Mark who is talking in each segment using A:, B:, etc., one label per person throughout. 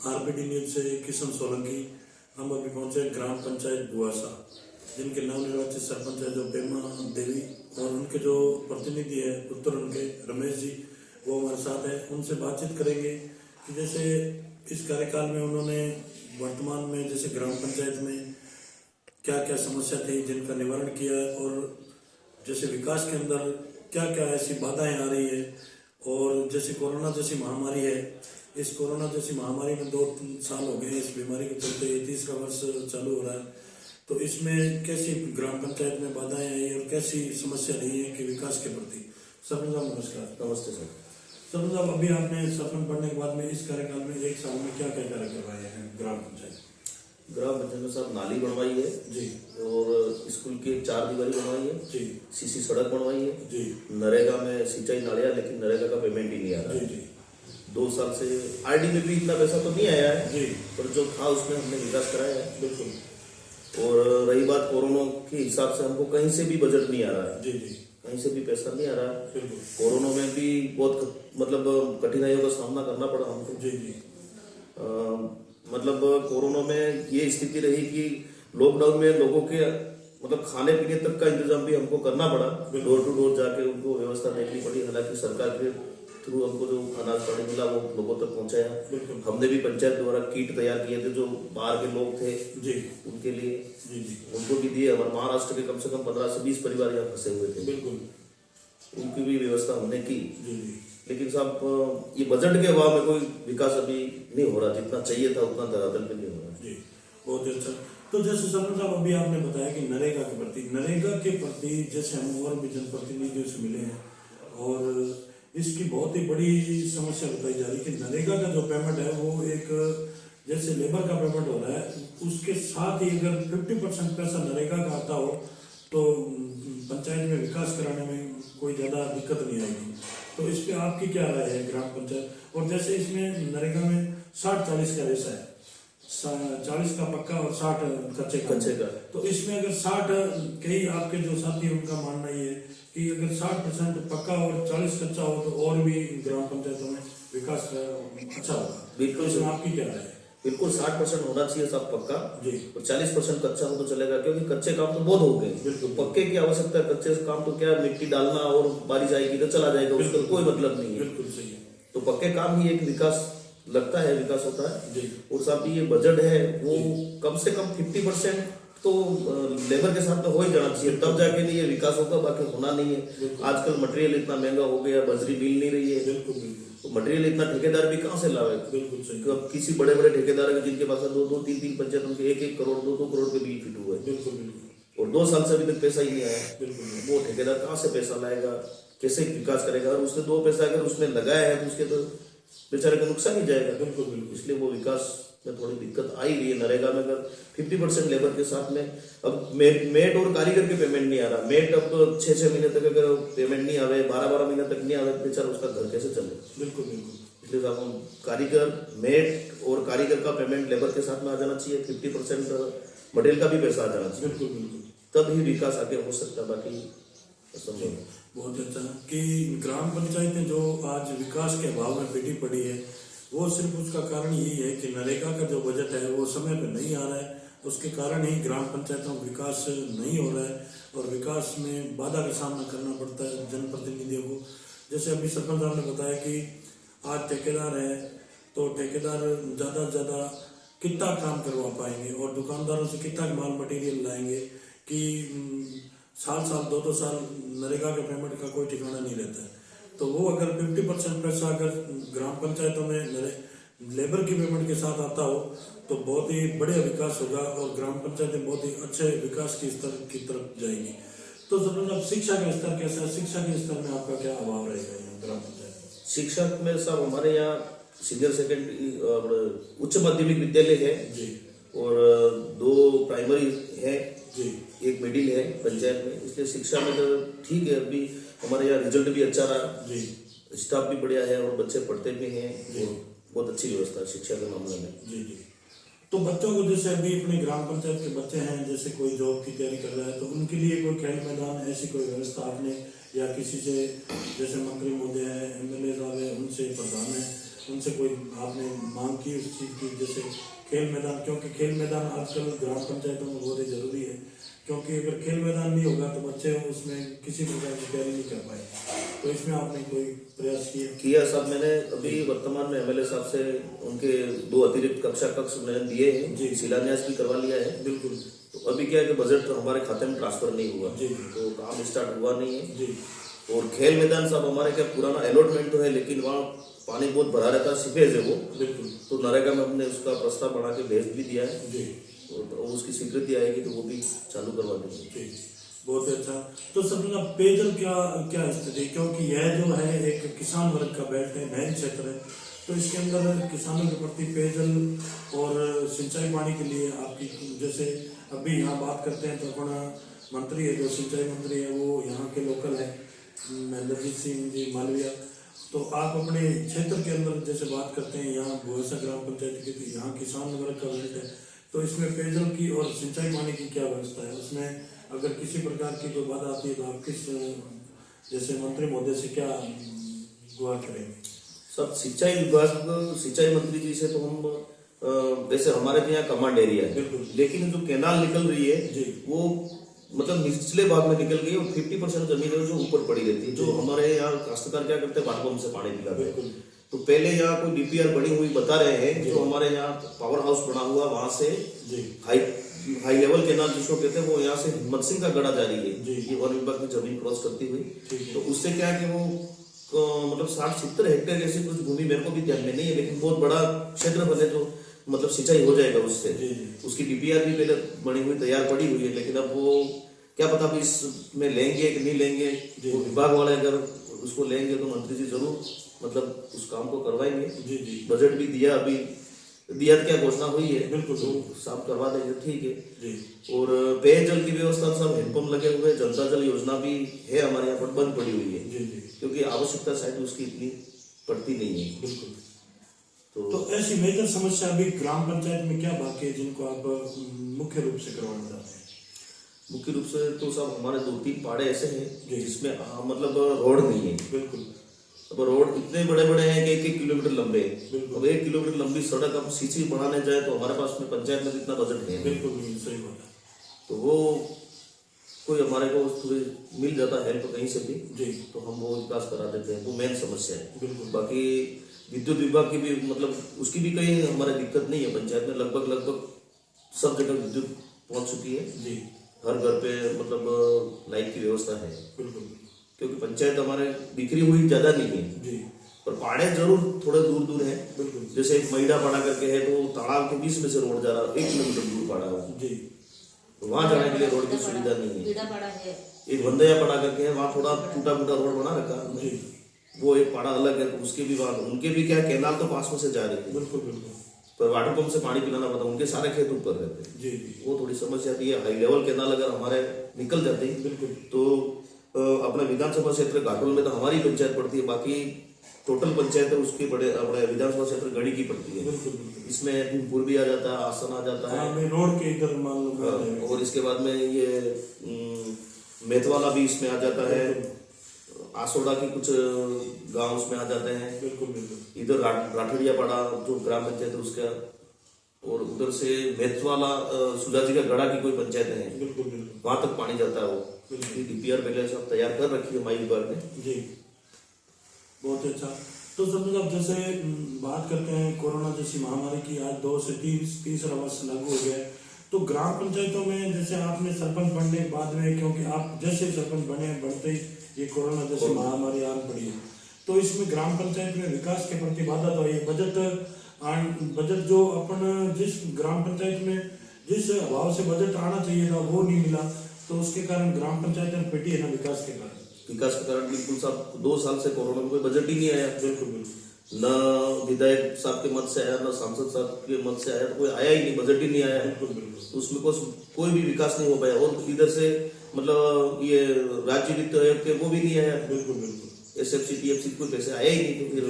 A: RPD news से किशन सोलंकी। हम अभी पहुंचे ग्राम पंचायत बुआसा, जिनके नवनिर्वाचित सरपंच है जो पेमा देवी, और उनके जो प्रतिनिधि है उत्तर उनके रमेश जी, वो हमारे साथ है। उनसे बातचीत करेंगे कि जैसे इस कार्यकाल में उन्होंने वर्तमान में जैसे ग्राम पंचायत में क्या क्या समस्या थी जिनका निवारण किया, और जैसे विकास के अंदर क्या क्या ऐसी बाधाएं आ रही है, और जैसे कोरोना जैसी महामारी है, इस कोरोना जैसी महामारी में 2 साल हो गए इस बीमारी के चलते, 30वां वर्ष चालू हो रहा है, तो इसमें कैसी ग्राम पंचायत में बाधाएं आई और कैसी समस्या रही है कि विकास के प्रति। सरपंच साहब नमस्कार।
B: नमस्ते सर।
A: सरपंच साहब, अभी आपने सरपंच बनने के बाद में इस कार्यकाल में 1 साल में क्या क्या कार्य करवाए हैं ग्राम पंचायत?
B: ग्राम पंचायत में साहब नाली बनवाई है
A: जी,
B: और स्कूल की 4 दीवारी बनवाई है
A: जी,
B: सीसी सड़क बनवाई है
A: जी,
B: नरेगा में सिंचाई नालियां, लेकिन नरेगा का पेमेंट ही नहीं आ रहा
A: जी,
B: है।
A: जी,
B: 2 साल से आरडी में भी इतना पैसा तो नहीं आया है
A: जी,
B: पर जो था उसमें हमने विकास कराया है।
A: बिल्कुल।
B: और रही बात कोरोना के हिसाब से हमको कहीं से भी बजट नहीं आ रहा है,
A: जी, जी,
B: कहीं से भी पैसा नहीं आ रहा है।
A: बिल्कुल।
B: कोरोना में भी बहुत मतलब कठिनाइयों का सामना करना पड़ा हमको।
A: जी, जी,
B: मतलब कोरोना में ये स्थिति रही कि लॉकडाउन में लोगों के मतलब खाने पीने तक का इंतजाम भी हमको करना पड़ा, डोर टू डोर जाके उनको व्यवस्था देखनी पड़ी। हालांकि सरकार के थ्रू हमको जो अनाज पानी मिला वो लोगों तक पहुंचाया। हमने भी पंचायत द्वारा किट तैयार किए थे, जो बाहर के लोग थे
A: जी,
B: उनके लिए,
A: जी, जी,
B: उनको भी दिए। हमारे महाराष्ट्र के कम से कम 15 से 20 परिवार यहाँ फंसे हुए थे,
A: बिल्कुल,
B: उनकी भी व्यवस्था हमने की।
A: जी, जी,
B: लेकिन साहब ये बजट के अभाव में कोई विकास अभी नहीं हो रहा, जितना चाहिए था उतना धरातल पे नहीं हो रहा।
A: जी, बहुत ही अच्छा। तो जैसे सरपंच साहब अभी आपने बताया कि नरेगा के प्रति जैसे हम और भी जनप्रतिनिधियों से मिले हैं, और इसकी बहुत ही बड़ी समस्या बताई जा रही है कि नरेगा का जो पेमेंट है वो एक जैसे लेबर का पेमेंट हो रहा है, उसके साथ ही अगर 50% पैसा नरेगा का आता हो तो पंचायत में विकास कराने में कोई ज्यादा दिक्कत नहीं आएगी। तो इस पे आपकी क्या राय है ग्राम पंचायत? और जैसे इसमें नरेगा में 60-40 का रेशा है, 40 का पक्का और 60 कच्चे का। तो इसमें अगर 60, कई आपके जो साथी उनका मानना ये है कि अगर 60% पक्का और 40 कच्चा हो तो और भी ग्राम पंचायतों में विकास अच्छा होगा।
B: बिल्कुल।
A: इसमें आपकी क्या राय है?
B: बिल्कुल 60% होना चाहिए सब पक्का
A: जी,
B: और 40% कच्चा हो तो चलेगा, क्योंकि कच्चे काम तो बहुत हो गए।
A: बिल्कुल।
B: पक्के की आवश्यकता है, कच्चे काम तो क्या मिट्टी डालना और बारिश आएगी तो चला जाएगा, उसका कोई मतलब नहीं है।
A: बिल्कुल सही है।
B: तो पक्के काम ही एक विकास लगता है, विकास होता है
A: जी,
B: और साहब ये बजट है वो कम से कम 50% तो लेबर के साथ में हो ही जाना चाहिए, तब जाके नहीं ये विकास होगा, बाकी होना नहीं है। आजकल मटेरियल इतना महंगा हो गया, बजरी मिल नहीं रही है,
A: बिल्कुल, बिल्कुल,
B: तो मटेरियल इतना ठेकेदार भी कहाँ से लावे?
A: बिल्कुल सही,
B: अब किसी बड़े बड़े ठेकेदार है जिनके पास 2-2, 3-3 पंचायत, उनके 1-1 करोड़ 2-2 करोड़ के बिल फिट हुए
A: बिल्कुल, बिल्कुल,
B: और 2 साल से अभी तक पैसा ही नहीं आया।
A: बिल्कुल,
B: वो ठेकेदार कहाँ से पैसा लाएगा, कैसे विकास करेगा? और उसने 2 पैसा अगर उसने लगाया है तो उसके तो बेचारे का नुकसान ही जाएगा।
A: बिल्कुल, बिल्कुल,
B: इसलिए वो विकास में थोड़ी दिक्कत आ ही रही है। नरेगा में अगर 50% लेबर के साथ में अब मेट और कारीगर के पेमेंट नहीं आ रहा, मेट अब 6-6 महीने तक अगर पेमेंट नहीं आवे, 12-12 महीने तक नहीं आवे, बेचारा उसका घर कैसे चले?
A: बिल्कुल, बिल्कुल,
B: इसलिए साहब हम कारीगर, मेट और कारीगर का पेमेंट लेबर के साथ में आ जाना चाहिए, 50% मटेरियल का भी पैसा आ जाना चाहिए,
A: बिल्कुल, बिल्कुल,
B: तब ही विकास आगे हो सकता है, बाकी असंभव है।
A: बहुत अच्छा कि ग्राम पंचायतें जो आज विकास के अभाव में पिटी पड़ी है, वो सिर्फ उसका कारण यही है कि नरेगा का जो बजट है वो समय पर नहीं आ रहा है, उसके कारण ही ग्राम पंचायतों में विकास नहीं हो रहा है और विकास में बाधा का सामना करना पड़ता है जनप्रतिनिधियों को। जैसे अभी सरपंच साहब ने बताया कि आज ठेकेदार है तो ठेकेदार ज़्यादा से ज़्यादा कितना काम करवा पाएंगे और दुकानदारों से कितना माल मटेरियल लाएंगे कि साल 2-2 साल नरेगा के पेमेंट का कोई ठिकाना नहीं रहता है। तो वो अगर 50% पैसा अगर ग्राम पंचायतों में लेबर की पेमेंट के साथ आता हो तो बहुत ही बढ़िया विकास होगा और ग्राम पंचायतें बहुत ही अच्छे विकास की स्तर की तरफ जाएंगी। तो जरूर शिक्षा का स्तर कैसा है? शिक्षा के स्तर में आपका क्या अभाव रहेगा यहाँ ग्राम पंचायत में?
B: शिक्षा में साहब हमारे यहाँ सीनियर सेकेंडरी और उच्च माध्यमिक विद्यालय है
A: जी,
B: और 2 प्राइमरी है
A: जी,
B: 1 मिडिल है पंचायत में। इसलिए शिक्षा में तो ठीक है, अभी हमारे यहाँ रिजल्ट भी अच्छा रहा
A: जी,
B: स्टाफ भी बढ़िया है और बच्चे पढ़ते भी हैं और बहुत अच्छी व्यवस्था है शिक्षा के मामले में।
A: जी, जी। तो बच्चों को जैसे अभी अपने ग्राम पंचायत के बच्चे हैं, जैसे कोई जॉब की तैयारी कर रहा है तो उनके लिए कोई खेल मैदान ऐसी कोई व्यवस्था आपने या किसी से, जैसे मंत्री महोदय हैं, MLA साहब हैं, उनसे प्रधान है, उनसे कोई आपने मांग की उस चीज़ की, जैसे खेल मैदान, क्योंकि खेल मैदान आजकल ग्राम पंचायतों में बहुत ही जरूरी है, क्योंकि अगर खेल मैदान नहीं होगा तो बच्चे उसमें किसी प्रकार की तैयारी नहीं कर पाए। तो इसमें आपने कोई प्रयास
B: किया साहब? मैंने अभी वर्तमान में एमएलए साहब से उनके 2 अतिरिक्त कक्ष मैंने दिए हैं
A: जी।
B: शिलान्यास भी करवा लिया है।
A: बिल्कुल।
B: तो अभी क्या है कि बजट हमारे खाते में ट्रांसफर नहीं हुआ,
A: जी।
B: तो काम स्टार्ट हुआ नहीं है।
A: जी।
B: और खेल मैदान साहब हमारे क्या पुराना अलॉटमेंट तो है, लेकिन वहाँ पानी बहुत भरा रहता है, सीपेज है वो।
A: बिल्कुल।
B: तो नरेगा में हमने उसका प्रस्ताव बना के भेज भी दिया है।
A: जी।
B: और उसकी स्वीकृति आएगी तो वो भी चालू करवा देंगे।
A: जी, बहुत अच्छा। तो सबका पेयजल क्या स्थिति, क्योंकि यह जो है एक किसान वर्ग का बेल्ट है, नहरी क्षेत्र है, तो इसके अंदर किसानों के प्रति पेयजल और सिंचाई पानी के लिए आपकी, जैसे अभी यहाँ बात करते हैं तो अपना मंत्री है जो सिंचाई मंत्री है वो यहाँ के लोकल है महेंद्रजीत सिंह जी मालविया। तो आप अपने क्षेत्र के अंदर जैसे बात करते हैं, यहाँ भोसा ग्राम पंचायत की, तो यहाँ किसान वर्ग का बेल्ट है, तो इसमें पेयजल की और सिंचाई पानी की क्या व्यवस्था है? उसमें अगर किसी प्रकार की कोई बाधा आती है तो आप किस जैसे मंत्री महोदय से क्या गुहार करेंगे?
B: सब सिंचाई विभाग, सिंचाई मंत्री जी से तो हम वैसे हमारे तो यहाँ कमांड एरिया है, लेकिन जो कैनाल निकल रही है
A: जी।
B: वो मतलब निचले भाग में निकल गई और 50% जमीन है जो ऊपर पड़ी रहती है। जो हमारे यहाँ काश्तकार क्या करते हैं, वाटर पंप से पानी पिलाते हैं। तो पहले यहाँ कोई डीपीआर बनी हुई बता रहे हैं, जो हमारे यहाँ पावर हाउस बना हुआ वहां से हाई लेवल कैनाल जिसको कहते हैं, वो यहाँ से हिम्मत सिंह का गड़ा जारी है, ये वन विभाग की जमीन क्रॉस करती हुई। तो उससे क्या है कि वो मतलब 60-70 हेक्टेयर ऐसी कुछ भूमि, मेरे को भी ध्यान में नहीं है, लेकिन बहुत बड़ा क्षेत्रफल है जो मतलब सिंचाई हो जाएगा उससे। उसकी डीपीआर भी पहले बनी हुई तैयार पड़ी हुई है, लेकिन अब वो क्या पता भी इसमें लेंगे कि नहीं लेंगे। वो विभाग वाले अगर उसको लेंगे तो मंत्री जी जरूर मतलब उस काम को करवाएंगे। बजट भी दिया, अभी दिया क्या घोषणा हुई है, बिल्कुल तो साफ करवा देंगे, ठीक है। और पेयजल की व्यवस्था सब हैंडपंप लगे हुए, जनता जल योजना भी है हमारे यहाँ पर, बंद पड़ी हुई है क्योंकि आवश्यकता शायद उसकी इतनी पड़ती नहीं है।
A: बिल्कुल। तो ऐसी मेजर समस्या अभी ग्राम पंचायत में क्या बाकी है जिनको आप मुख्य रूप से करवाना चाहते हैं?
B: मुख्य रूप से तो सब हमारे 2-3 पाड़े ऐसे हैं जिसमें मतलब रोड नहीं है।
A: बिल्कुल।
B: अब रोड इतने बड़े बड़े हैं कि 1-1 किलोमीटर लंबे हैं। अब 1 किलोमीटर लंबी सड़क हम सीसी बनाने जाए तो हमारे पास में पंचायत में इतना बजट है।
A: बिल्कुल नहीं, सही बात है।
B: तो वो कोई हमारे को थोड़ी मिल जाता है हेल्प कहीं से भी
A: जी,
B: तो हम वो विकास करा देते हैं, वो मेन समस्या है।
A: बिल्कुल।
B: बाकी विद्युत विभाग की भी मतलब उसकी भी कहीं हमारे दिक्कत नहीं है। पंचायत में लगभग सब जगह विद्युत पहुंच चुकी है
A: जी,
B: हर घर पे मतलब लाइट की व्यवस्था है।
A: बिल्कुल।
B: क्योंकि पंचायत हमारे बिखरी हुई ज्यादा नहीं है
A: जी,
B: पर पहाड़े जरूर थोड़े दूर है।
A: बिल्कुल।
B: जैसे एक मैडा पाड़ा करके है तो तालाब के बीच में से रोड जा रहा है, 1 किलोमीटर दूर पड़ा है
A: जी,
B: तो वहां जाने के लिए रोड की सुविधा नहीं है। एक बंदैया पड़ा करके है, वहाँ थोड़ा टूटा रोड बना रखा है, वो एक पाड़ा अलग है, तो उसके भी वहाँ उनके भी क्या कैनाल तो पास में से जा रही है।
A: बिल्कुल बिल्कुल।
B: पर वाटर पंप से पानी पिलाना पड़ता, उनके सारे खेत ऊपर रहते हैं।
A: जी जी,
B: वो थोड़ी समस्या आती है। हाई लेवल कैनाल अगर हमारे निकल जाते हैं
A: बिल्कुल
B: तो अपने विधानसभा क्षेत्र घाटोल में तो हमारी पंचायत पड़ती है, बाकी टोटल पंचायत है उसके बड़े अपने विधानसभा क्षेत्र गढ़ी की पड़ती है।
A: बिल्कुल बिल्कुल।
B: इसमें भीमपुर भी आ जाता है, आसन आ जाता है।
A: हाँ, रोड के इधर मान लो।
B: और इसके बाद में ये मेथवाला भी इसमें आ जाता है, आसोड़ा के कुछ गांव उसमें आ जाते हैं।
A: बिल्कुल बिल्कुल।
B: इधर राठड़िया पड़ा जो ग्राम पंचायत है उसका, और उधर से मेथवाला सुजाजी का गढ़ा की कोई पंचायत है,
A: बिल्कुल बिल्कुल,
B: वहां तक पानी जाता है। वो डीपीआर पहले सब तैयार कर रखी है माई विभाग ने।
A: जी, बहुत अच्छा। तो सब लोग जैसे बात करते हैं कोरोना जैसी महामारी की, आज 2 से 3 वर्ष लागू हो गया है, तो ग्राम पंचायतों में जैसे आपने सरपंच बनने के बाद में, क्योंकि आप जैसे सरपंच बनते ही ये कोरोना जैसी महामारी आन पड़ी है, तो इसमें ग्राम पंचायत में विकास के प्रति बाधा तो है। बजट जो अपन जिस ग्राम पंचायत में जिस अभाव से बजट आना चाहिए था वो नहीं मिला, तो उसके कारण ग्राम पंचायत में पिटी है ना विकास के कारण।
B: बिल्कुल साहब 2 साल से कोरोना में कोई बजट ही नहीं आया।
A: बिल्कुल बिल्कुल।
B: न विधायक साहब के मत से आया, न सांसद साहब के मत से आया, तो कोई आया ही नहीं, बजट ही नहीं आया।
A: बिल्कुल बिल्कुल।
B: उसमें कोई भी विकास नहीं हो पाया। और इधर से मतलब ये राज्य वित्त आयोग के वो भी नहीं आया।
A: बिल्कुल बिल्कुल।
B: SFC TFC कोई पैसे आया ही नहीं, तो फिर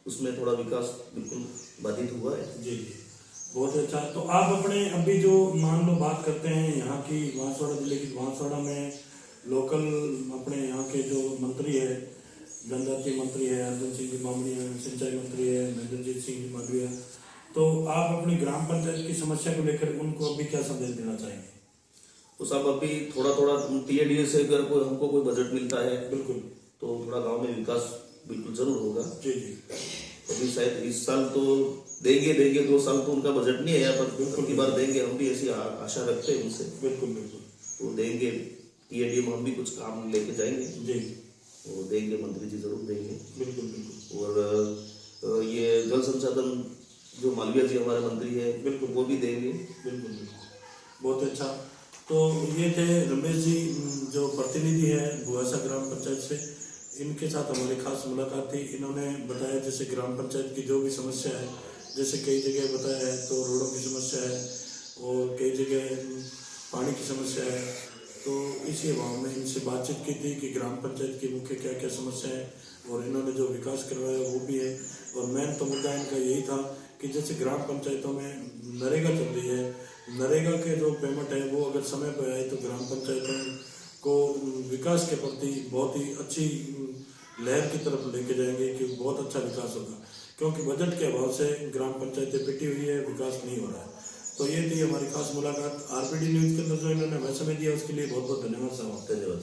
B: उसमें थोड़ा विकास बिल्कुल बाधित हुआ है।
A: जी जी, बहुत अच्छा। तो आप अपने अभी जो मान लो बात करते हैं यहाँ की बांसवाड़ा जिले की, बांसवाड़ा में लोकल अपने यहाँ के जो मंत्री है जनजातीय मंत्री है अर्जुन सिंह जी मामड़िया, सिंचाई मंत्री है महेंद्रजीत सिंह जी मालविया। तो आप अपनी ग्राम पंचायत की समस्या को लेकर उनको अभी क्या संदेश देना चाहेंगे?
B: तो साहब अभी थोड़ा थोड़ा टीएडीए से अगर कोई हमको कोई बजट मिलता है
A: बिल्कुल,
B: तो थोड़ा गांव में विकास बिल्कुल जरूर होगा।
A: जी जी,
B: अभी शायद इस साल तो देंगे 2 साल तो उनका बजट नहीं है, पर अगली बार देंगे, हम भी ऐसी आशा रखते हैं उनसे।
A: बिल्कुल बिल्कुल,
B: तो देंगे टीएडीए में हम भी कुछ काम लेके जाएंगे,
A: जी
B: वो देंगे, मंत्री जी जरूर देंगे।
A: बिल्कुल बिल्कुल,
B: और ये जल संसाधन जो मालविया जी हमारे मंत्री है
A: बिल्कुल
B: वो भी देंगे।
A: बिल्कुल बिल्कुल, बहुत अच्छा। तो ये थे रमेश जी जो प्रतिनिधि है भुआसा ग्राम पंचायत से, इनके साथ हमारी खास मुलाकात थी। इन्होंने बताया जैसे ग्राम पंचायत की जो भी समस्या है, जैसे कई जगह बताया है तो रोडों की समस्या है और कई जगह पानी की समस्या है। तो इसी अभाव में इनसे बातचीत की थी कि ग्राम पंचायत की मुख्य क्या क्या समस्या है और इन्होंने जो विकास करवाया वो भी है। और मेन तो मुद्दा इनका यही था कि जैसे ग्राम पंचायतों में नरेगा चल रही है, नरेगा के जो पेमेंट है वो अगर समय पर आए तो ग्राम पंचायतों को विकास के प्रति बहुत ही अच्छी लहर की तरफ लेके जाएंगे कि बहुत अच्छा विकास होगा, क्योंकि बजट के अभाव से ग्राम पंचायतें पिटी हुई है, विकास नहीं हो रहा है। तो ये थी हमारी खास मुलाकात। आरपीडी न्यूज के अंदर जो इन्होंने हमें समय दिया उसके लिए बहुत बहुत धन्यवाद साहब।
B: धन्यवाद।